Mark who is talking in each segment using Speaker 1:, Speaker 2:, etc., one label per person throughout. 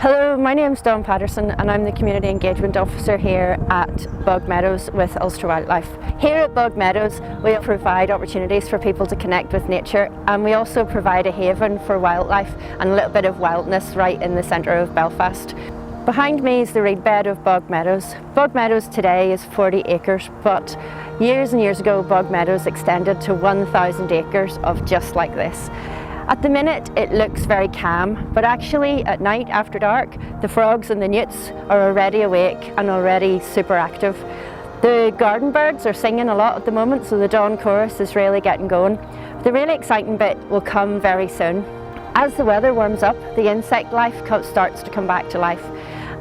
Speaker 1: Hello, my name is Dawn Patterson and I'm the Community Engagement Officer here at Bog Meadows with Ulster Wildlife. Here at Bog Meadows we provide opportunities for people to connect with nature, and we also provide a haven for wildlife and a little bit of wildness right in the centre of Belfast. Behind me is the reed bed of Bog Meadows. Bog Meadows today is 40 acres, but years and years ago Bog Meadows extended to 1,000 acres of just like this. At the minute it looks very calm, but actually at night after dark the frogs and the newts are already awake and already super active. The garden birds are singing a lot at the moment, so the dawn chorus is really getting going. The really exciting bit will come very soon. As the weather warms up, the insect life starts to come back to life,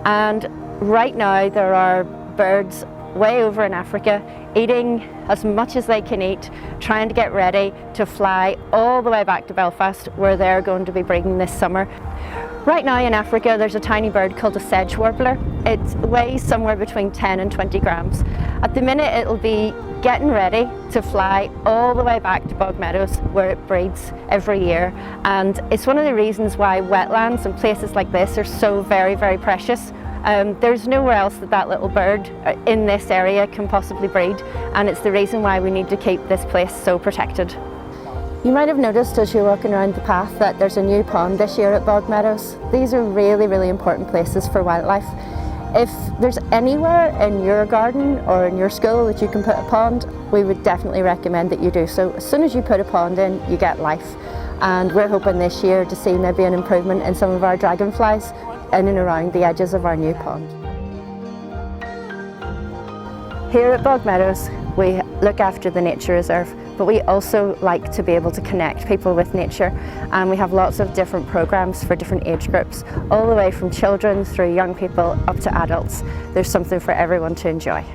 Speaker 1: and right now there are birds way over in Africa eating as much as they can eat, trying to get ready to fly all the way back to Belfast where they're going to be breeding this summer. Right now in Africa there's a tiny bird called a sedge warbler. It weighs somewhere between 10 and 20 grams. At the minute it'll be getting ready to fly all the way back to Bog Meadows where it breeds every year, and it's one of the reasons why wetlands and places like this are so very, very precious. There's nowhere else that little bird in this area can possibly breed, and it's the reason why we need to keep this place so protected. You might have noticed as you're walking around the path that there's a new pond this year at Bog Meadows. These are really, really important places for wildlife. If there's anywhere in your garden or in your school that you can put a pond, we would definitely recommend that you do so. As soon as you put a pond in, you get life. And we're hoping this year to see maybe an improvement in some of our dragonflies in and around the edges of our new pond. Here at Bog Meadows we look after the nature reserve, but we also like to be able to connect people with nature, and we have lots of different programs for different age groups, all the way from children through young people up to adults. There's something for everyone to enjoy.